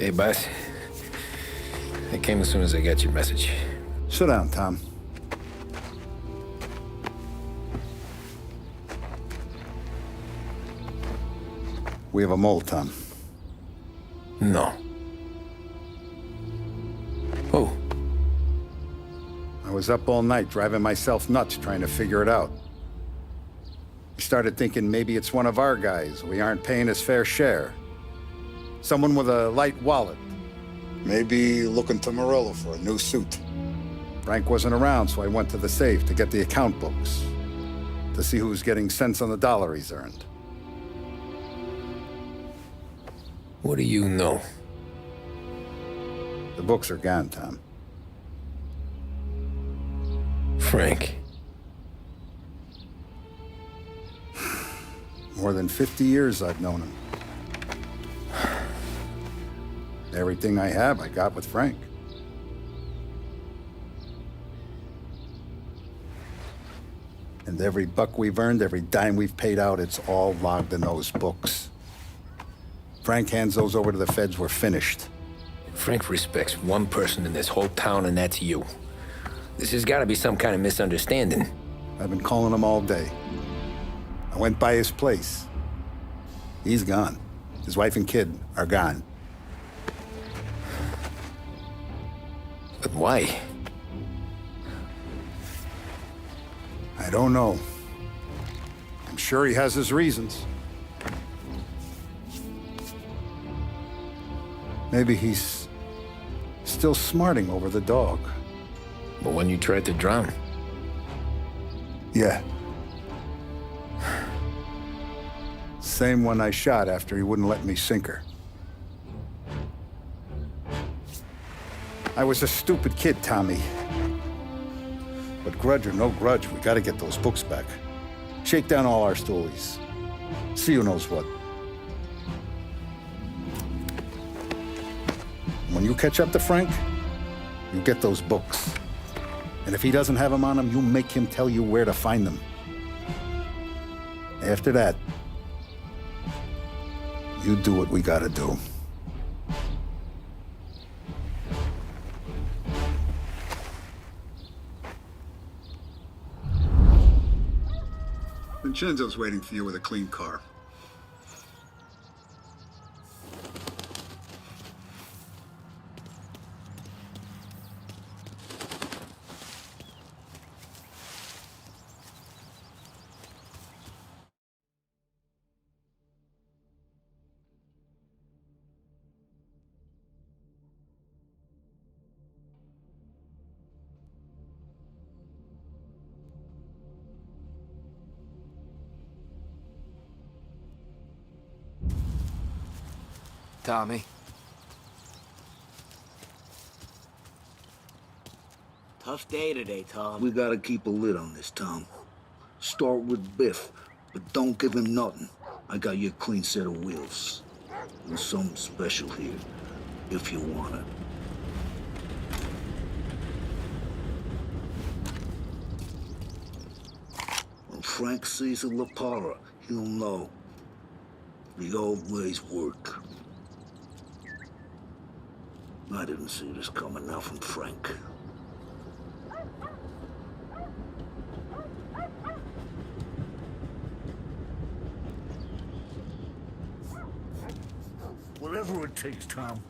Hey, boss. I came as soon as I got your message. Sit down, Tom. We have a mole, Tom. No. Who? I was up all night driving myself nuts trying to figure it out. I started thinking maybe it's one of our guys. We aren't paying his fair share. Someone with a light wallet. Maybe looking to Morello for a new suit. Frank wasn't around, so I went to the safe to get the account books. To see who's getting cents on the dollar he's earned. What do you know? The books are gone, Tom. Frank. More than 50 years I've known him. Everything I have, I got with Frank. And every buck we've earned, every dime we've paid out, it's all logged in those books. Frank hands those over to the feds, we're finished. Frank respects one person in this whole town, and that's you. This has got to be some kind of misunderstanding. I've been calling him all day. I went by his place. He's gone. His wife and kid are gone. But why? I don't know. I'm sure he has his reasons. Maybe he's still smarting over the dog. But when you tried to drown? Yeah. Same one I shot after he wouldn't let me sink her. I was a stupid kid, Tommy. But grudge or no grudge, we gotta get those books back. Shake down all our stories. See who knows what. When you catch up to Frank, you get those books. And if he doesn't have them on him, you make him tell you where to find them. After that, you do what we gotta do. Vincenzo's waiting for you with a clean car. Tommy. Tough day today, Tom. We gotta keep a lid on this, Tom. Start with Biff, but don't give him nothing. I got you a clean set of wheels. And something special here, if you want it. When Frank sees a La Parra, he'll know. The old ways work. I didn't see this coming now from Frank. Whatever it takes, Tom.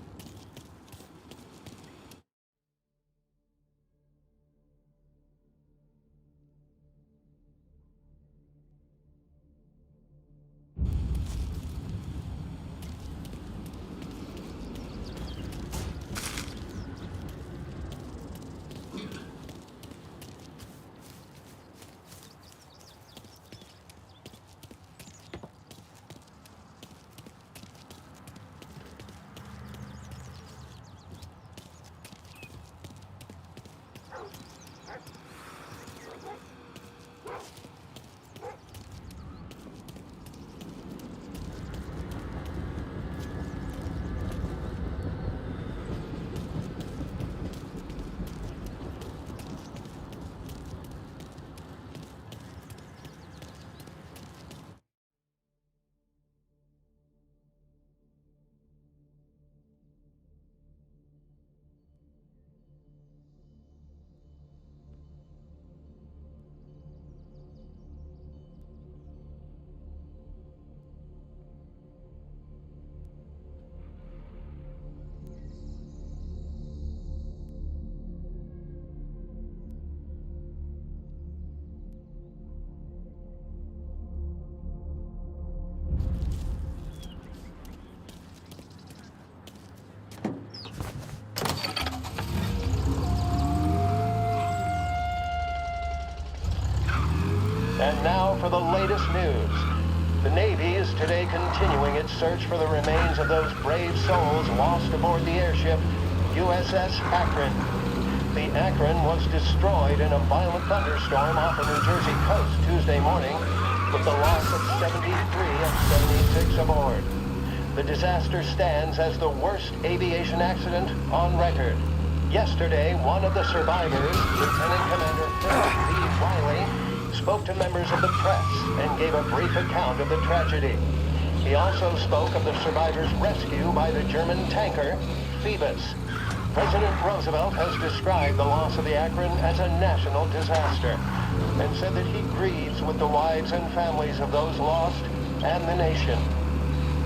And now for the latest news. The Navy is today continuing its search for the remains of those brave souls lost aboard the airship USS Akron. The Akron was destroyed in a violent thunderstorm off the New Jersey coast Tuesday morning, with the loss of 73 and 76 aboard. The disaster stands as the worst aviation accident on record. Yesterday, one of the survivors, Lieutenant Commander Philip P. Riley, spoke to members of the press and gave a brief account of the tragedy. He also spoke of the survivors' rescue by the German tanker, Phoebus. President Roosevelt has described the loss of the Akron as a national disaster and said that he grieves with the wives and families of those lost and the nation.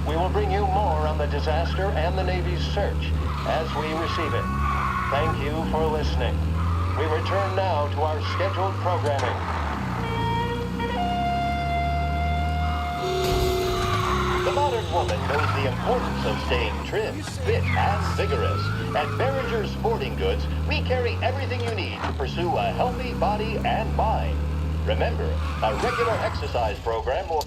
We will bring you more on the disaster and the Navy's search as we receive it. Thank you for listening. We return now to our scheduled programming. The modern woman knows the importance of staying trim, fit, and vigorous. At Behringer's Sporting Goods, we carry everything you need to pursue a healthy body and mind. Remember, a regular exercise program will...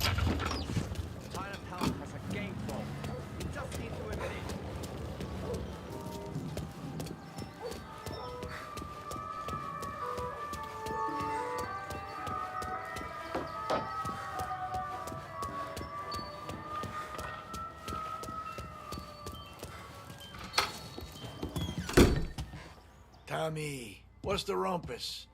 Tommy, what's the rumpus?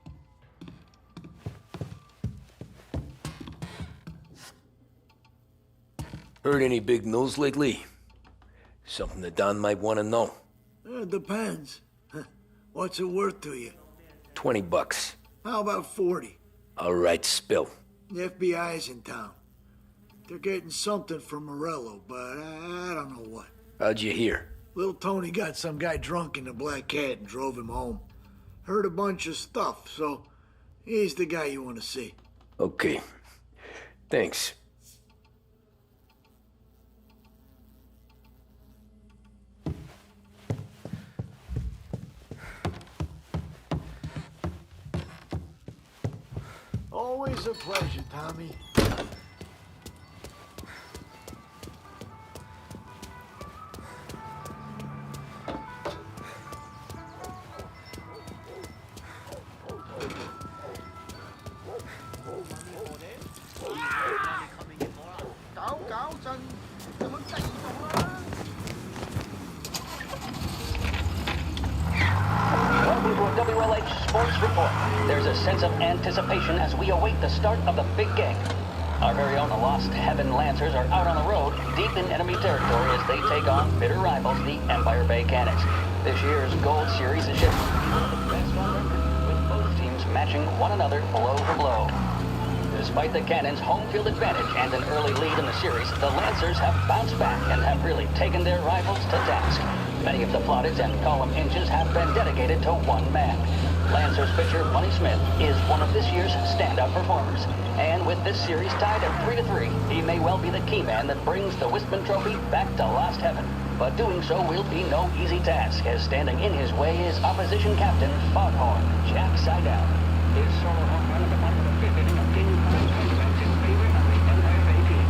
Heard any big news lately? Something that Don might want to know. It depends. What's it worth to you? $20. How about 40? All right, spill. The FBI's in town. They're getting something from Morello, but I don't know what. How'd you hear? Little Tony got some guy drunk in the Black Cat and drove him home. Heard a bunch of stuff, so he's the guy you want to see. Okay. Thanks. Always a pleasure, Tommy. Welcome to a WLH Sports Report. There's a sense of anticipation as we await the start of the big game. Our very own Lost Heaven Lancers are out on the road, deep in enemy territory as they take on bitter rivals, the Empire Bay Cannons. This year's Gold Series is shifting the best on record, with both teams matching one another blow for blow. Despite the Cannons' home field advantage and an early lead in the series, the Lancers have bounced back and have really taken their rivals to task. Many of the plaudits and column inches have been dedicated to one man. Lancers pitcher Bunny Smith is one of this year's standout performers. And with this series tied at 3-3, he may well be the key man that brings the Wispman Trophy back to Lost Heaven. But doing so will be no easy task, as standing in his way is opposition captain Foghorn Jack Seidel. His solo home run at the bottom of the fifth inning of Game 5 cements in favor of the Empire Bay team.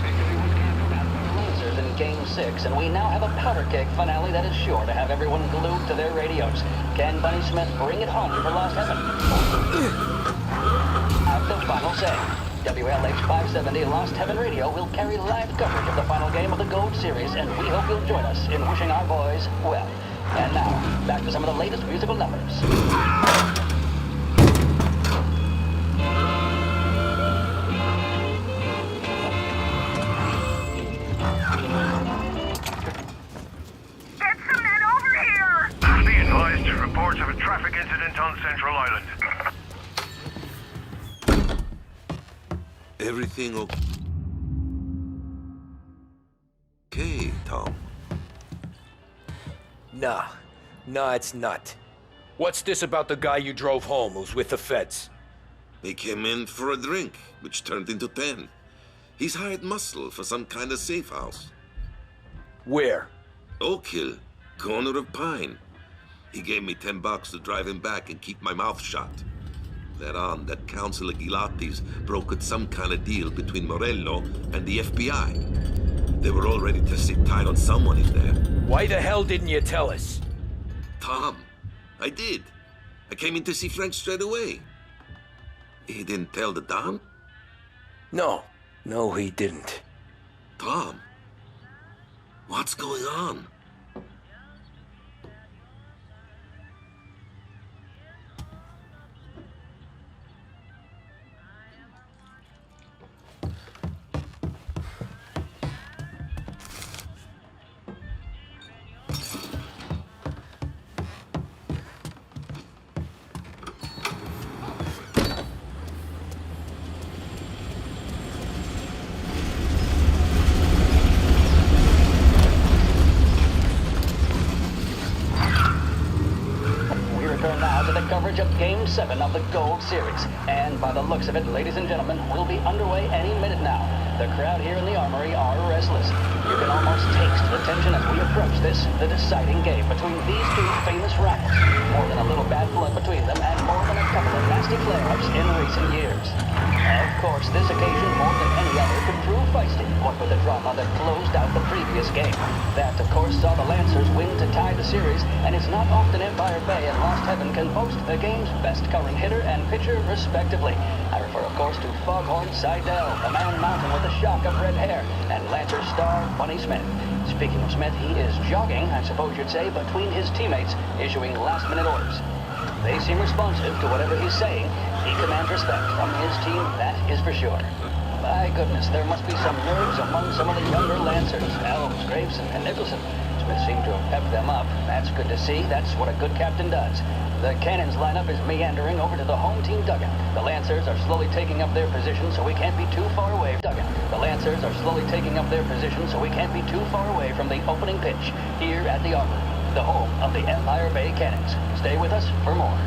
Victory was canceled out for the Lancers in Game 6, and we now have a powder keg finale that is sure to have everyone glued to their radios. Can Bunny Smith bring it home for Lost Heaven? Have the final say. WLH 570 Lost Heaven Radio will carry live coverage of the final game of the Gold Series, and we hope you'll join us in wishing our boys well. And now, back to some of the latest musical numbers. Get some men over here! Be advised, reports of a traffic incident on Central Island. Everything okay, Tom? Nah, it's not. What's this about the guy you drove home who's with the feds? They came in for a drink, which turned into 10. He's hired muscle for some kind of safe house. Where? Oak Hill, corner of Pine. He gave me $10 to drive him back and keep my mouth shut. They're on that Councilor Gilatti's brokered some kind of deal between Morello and the FBI. They were all ready to sit tight on someone in there. Why the hell didn't you tell us? Tom, I did. I came in to see Frank straight away. He didn't tell the Don? No. No, he didn't. Tom, what's going on? Coverage of Game 7 of the Gold Series. And by the looks of it, ladies and gentlemen, we'll be underway any minute now. The crowd here in the Armory are restless. You can almost taste the tension as we approach this, the deciding game between these two famous rivals. More than a little bad blood between them, and more than a couple of nasty flare-ups in recent years. Of course, this occasion, more than any other, could prove feisty, what with the drama that closed out the previous game. That, of course, saw the Lancers win to tie the series, and it's not often Empire Bay and Lost Heaven can boast the game's best covering hitter and pitcher, respectively. I refer, of course, to Foghorn Seidel, the man mountain with the shock of red hair, and Lancer star Bunny Smith. Speaking of Smith, he is jogging, I suppose you'd say, between his teammates, issuing last-minute orders. They seem responsive to whatever he's saying. He commands respect from his team, that is for sure. My goodness, there must be some nerves among some of the younger Lancers, Elves, Graves, and Nicholson. Smith seemed to have pepped them up. That's good to see. That's what a good captain does. The Cannons lineup is meandering over to the home team dugout. The Lancers are slowly taking up their position, so we can't be too far away. The Lancers are slowly taking up their position, so we can't be too far away from the opening pitch here at the Armory, the home of the Empire Bay Cannons. Stay with us for more.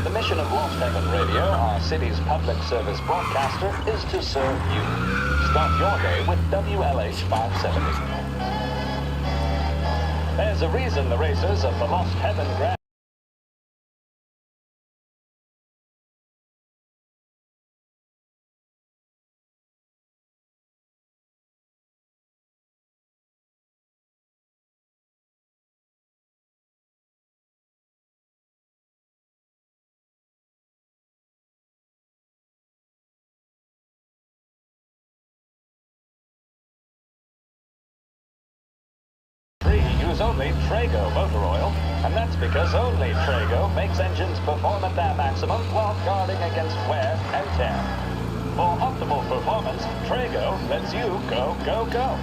The mission of Lost Heaven Radio, our city's public service broadcaster, is to serve you. Start your day with WLH 570. There's a reason the racers of the Lost Heaven Grand use only Trago motor oil, and that's because only Trago makes engines perform at their maximum while guarding against wear and tear. For optimal performance, Trago lets you go, go, go.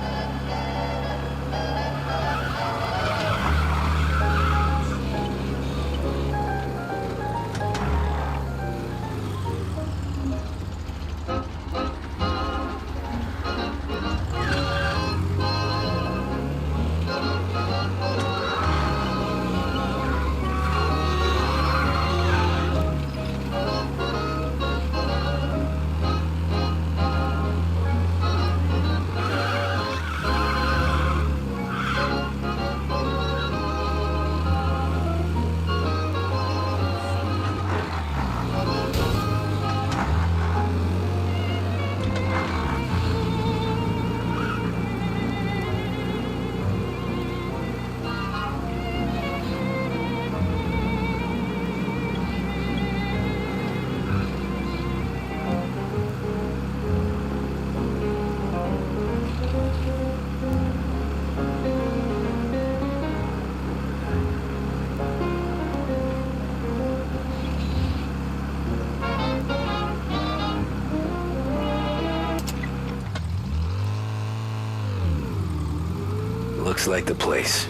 Looks like the place.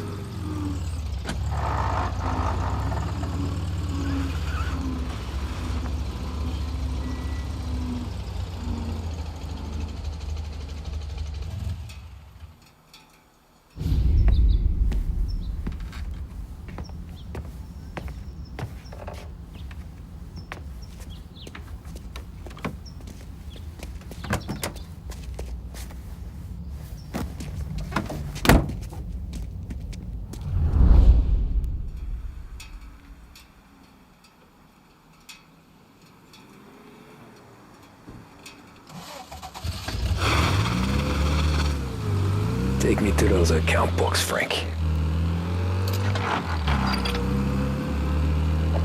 Take me to those account books, Frank.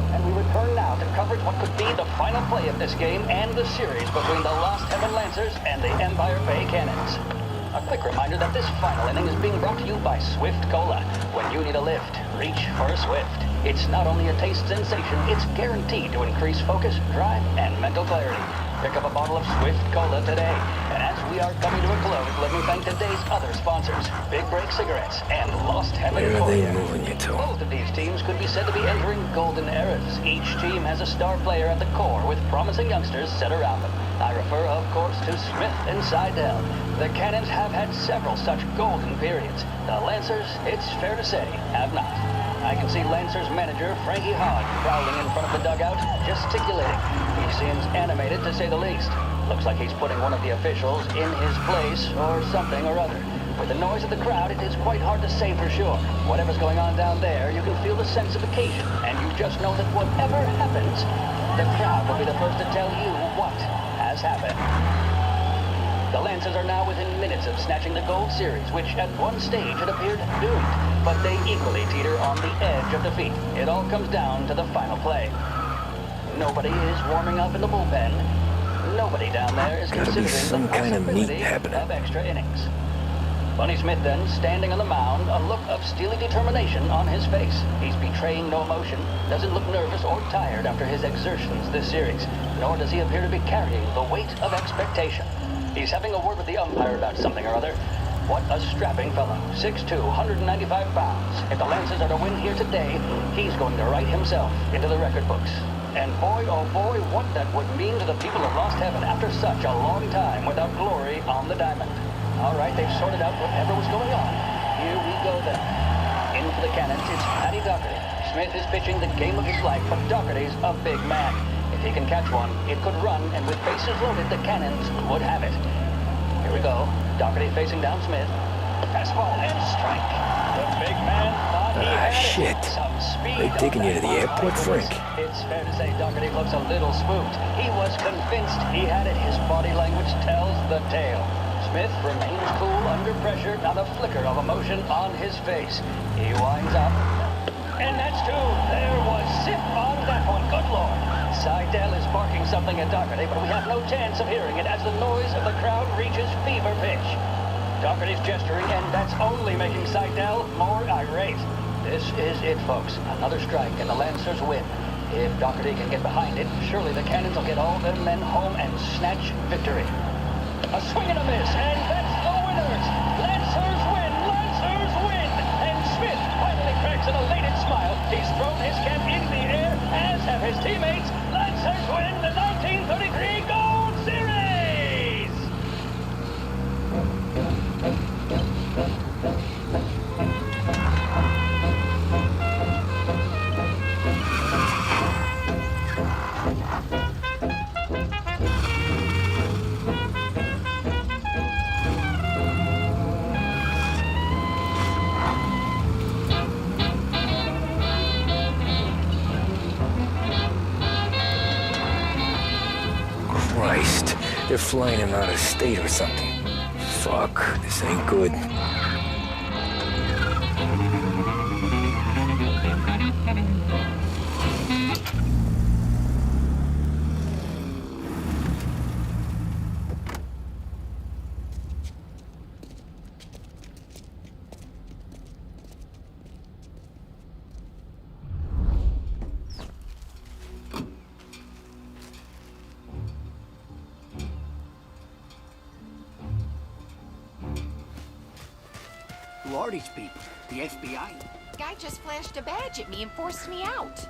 And we return now to coverage what could be the final play of this game and the series between the Lost Heaven Lancers and the Empire Bay Cannons. A quick reminder that this final inning is being brought to you by Swift Cola. When you need a lift, reach for a Swift. It's not only a taste sensation, it's guaranteed to increase focus, drive, and mental clarity. Pick up a bottle of Swift Cola today. And as we are coming to a close, let me thank today's other sponsors, Big Break Cigarettes and Lost Heaven. Where are they Cognac. moving you to? Both of these teams could be said to be entering golden eras. Each team has a star player at the core with promising youngsters set around them. I refer, of course, to Smith and Seidel. The Cannons have had several such golden periods. The Lancers, it's fair to say, have not. I can see Lancers manager Frankie Hogg prowling in front of the dugout, gesticulating. He seems animated, to say the least. Looks like he's putting one of the officials in his place or something or other. With the noise of the crowd, it is quite hard to say for sure. Whatever's going on down there, you can feel the sense of occasion, and you just know that whatever happens, the crowd will be the first to tell you what has happened. The Lancers are now within minutes of snatching the Gold Series, which at one stage had appeared doomed, but they equally teeter on the edge of defeat. It all comes down to the final play. Nobody is warming up in the bullpen. Nobody down there is Gotta be considering some the kind of meat possibility happening. of extra innings. Bunny Smith then, standing on the mound, a look of steely determination on his face. He's betraying no emotion, doesn't look nervous or tired after his exertions this series, nor does he appear to be carrying the weight of expectation. He's having a word with the umpire about something or other. What a strapping fellow. 6'2", 195 pounds. If the Lancers are to win here today, he's going to write himself into the record books. And boy, oh boy, what that would mean to the people of Lost Heaven after such a long time without glory on the diamond. All right, they've sorted out whatever was going on. Here we go then. In for the Cannons, it's Paddy Doherty. Smith is pitching the game of his life, but Doherty's a big man. If he can catch one, it could run, and with bases loaded, the Cannons would have it. Here we go. Doherty facing down Smith. Fastball and strike. The big man thought he had shit. it. Some speed. They taking you to the airport, Frank? It's fair to say Doherty looks a little spooked. He was convinced he had it. His body language tells the tale. Smith remains cool under pressure, not a flicker of emotion on his face. He winds up. And that's two. There was zip on that one. Good Lord. Seidel is barking something at Doherty, but we have no chance of hearing it as the noise of the crowd reaches fever pitch. Doherty's gesturing, and that's only making Seidel more irate. This is it, folks. Another strike, and the Lancers win. If Doherty can get behind it, surely the Cannons will get all their men home and snatch victory. A swing and a miss, and that's the winners! Lancers win! Lancers win! And Smith finally cracks an elated smile. He's thrown his cap in the air, as have his teammates. Lancers win the 1933 Gold Series! Christ, they're flying him out of state or something. Fuck, this ain't good. Who are these people? The FBI? Guy just flashed a badge at me and forced me out.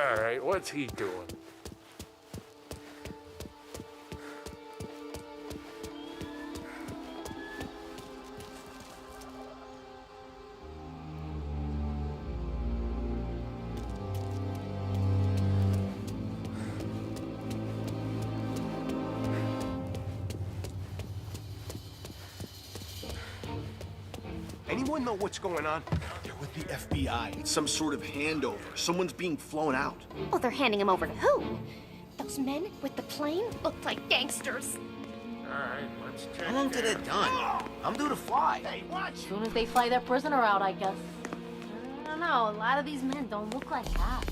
Alright, what's he doing? Anyone know what's going on? They're with the FBI. It's some sort of handover. Someone's being flown out. Oh, they're handing him over to who? Those men with the plane look like gangsters. Alright, let's check. How long till they're done? I'm due to fly. Hey, watch! As soon as they fly their prisoner out, I guess. I don't know, a lot of these men don't look like cops.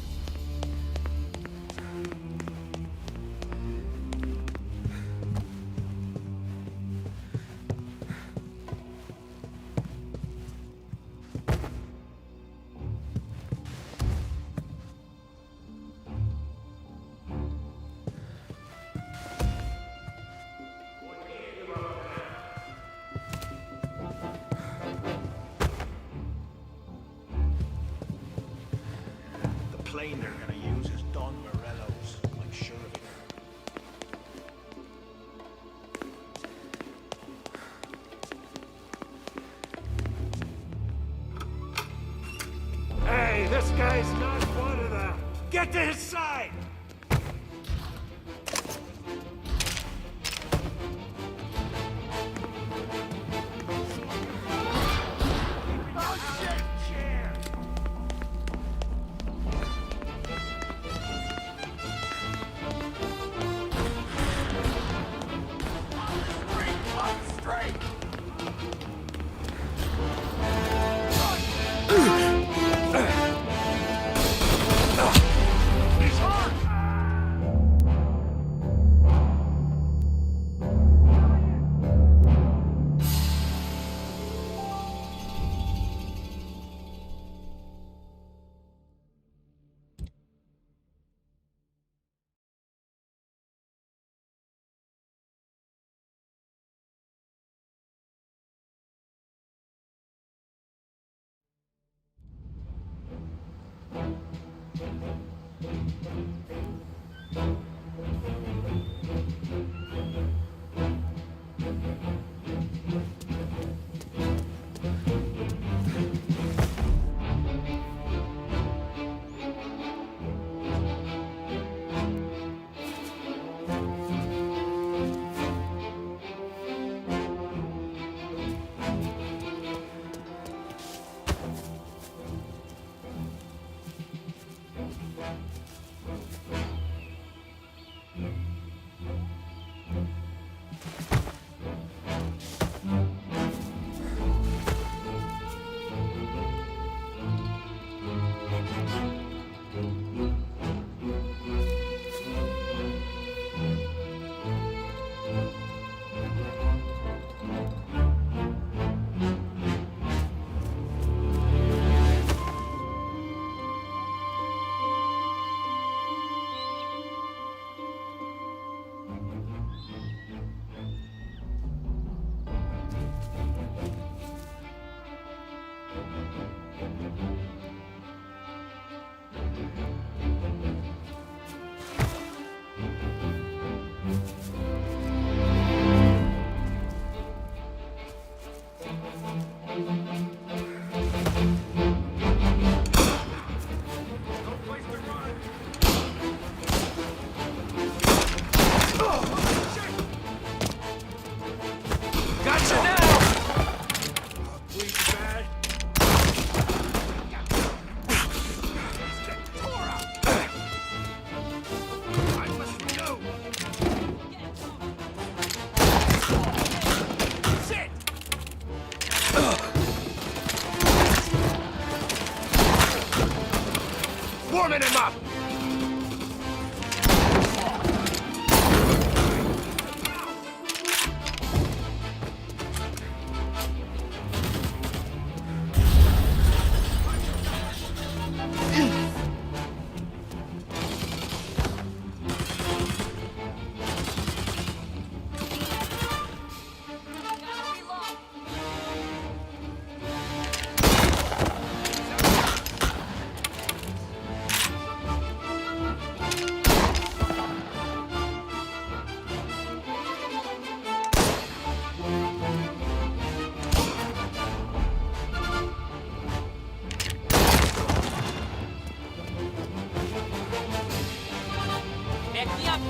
The plane they're gonna use is Don Morello's. I'm sure of it. Hey, this guy's not one of them! Get to his side! Warming him up!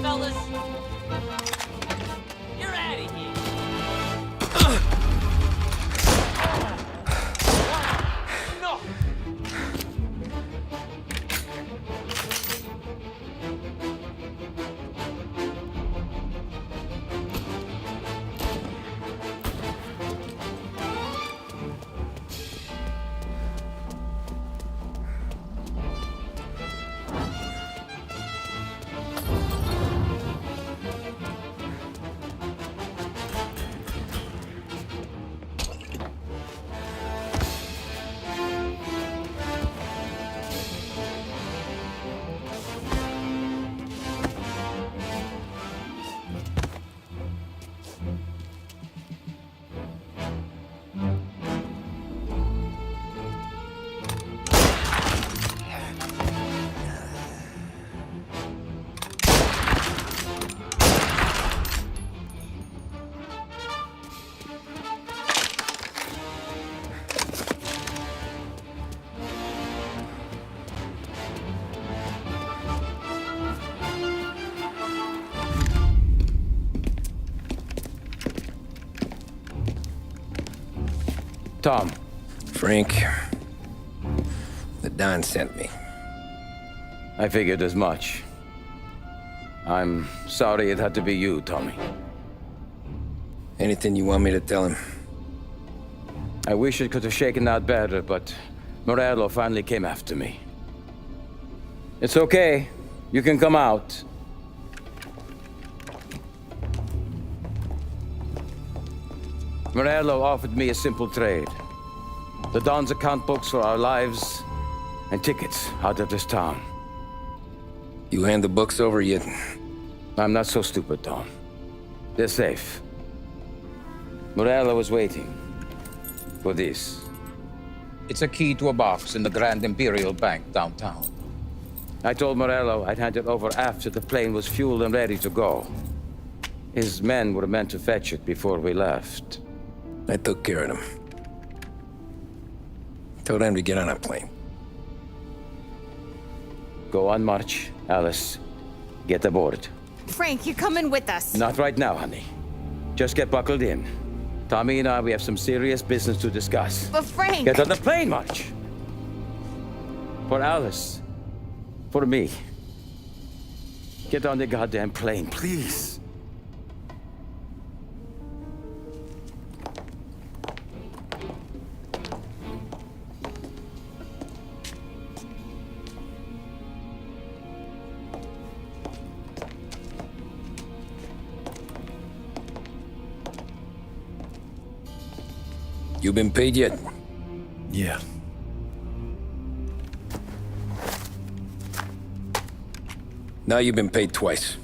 fellas. You're out of here. No. Tom. Frank. The Don sent me. I figured as much. I'm sorry it had to be you, Tommy. Anything you want me to tell him? I wish it could have shaken out better, but Morello finally came after me. It's okay. You can come out. Morello offered me a simple trade. The Don's account books for our lives and tickets out of this town. You hand the books over yet? I'm not so stupid, Tom. They're safe. Morello was waiting for this. It's a key to a box in the Grand Imperial Bank downtown. I told Morello I'd hand it over after the plane was fueled and ready to go. His men were meant to fetch it before we left. I took care of them. Told them to get on a plane. Go on, March. Alice, get aboard. Frank, you're coming with us. Not right now, honey. Just get buckled in. Tommy and I, we have some serious business to discuss. But Frank... Get on the plane, March. For Alice. For me. Get on the goddamn plane, please. You been paid yet? Yeah. Now you've been paid twice.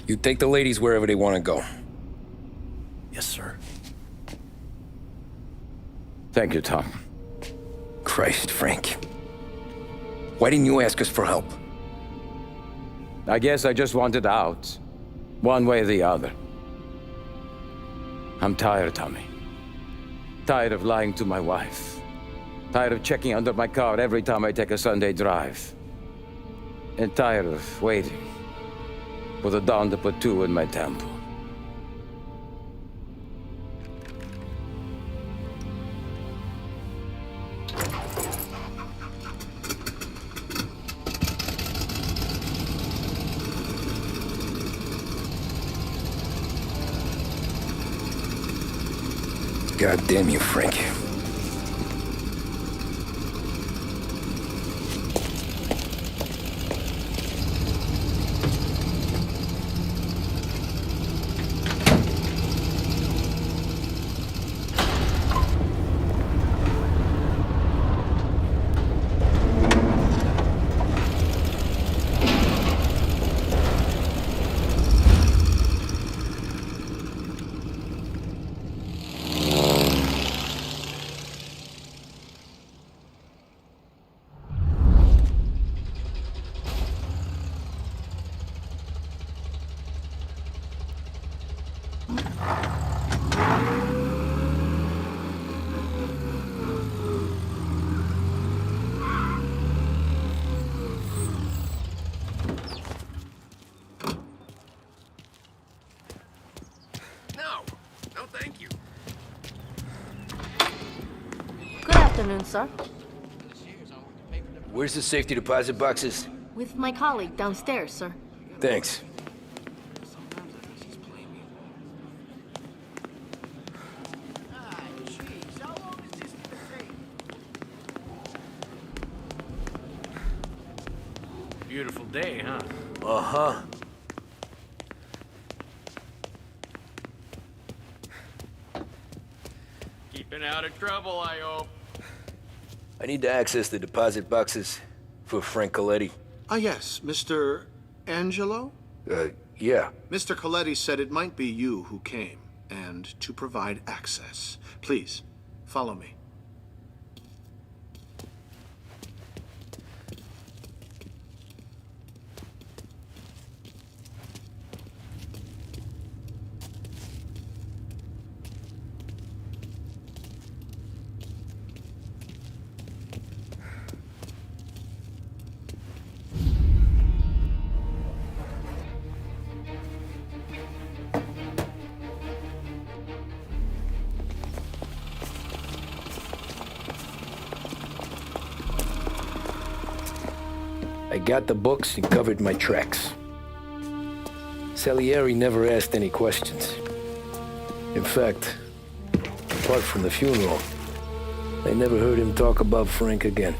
You take the ladies wherever they want to go. Yes, sir. Thank you, Tom. Christ, Frank. Why didn't you ask us for help? I guess I just wanted out. One way or the other. I'm tired, Tommy. Tired of lying to my wife. Tired of checking under my car every time I take a Sunday drive. And tired of waiting for the dawn to put two in my temple. God damn you, Frank. afternoon, sir. Where's the safety deposit boxes? With my colleague downstairs, sir. Thanks. Beautiful day, huh? Uh-huh. Keeping out of trouble, I hope. I need to access the deposit boxes for Frank Coletti. Ah, yes, Mr. Angelo? Yeah. Mr. Coletti said it might be you who came, and to provide access. Please, follow me. I got the books and covered my tracks. Salieri never asked any questions. In fact, apart from the funeral, I never heard him talk about Frank again.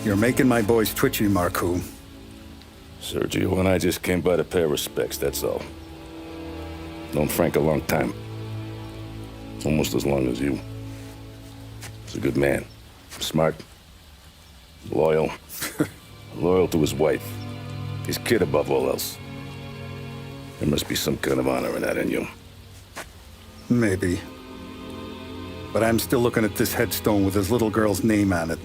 You're making my boys twitchy, Marcoux. Sergio and I just came by to pay our respects, that's all. Known Frank a long time. Almost as long as you. He's a good man. Smart. Loyal. Loyal to his wife. His kid above all else. There must be some kind of honor in that in you. Maybe. But I'm still looking at this headstone with his little girl's name on it.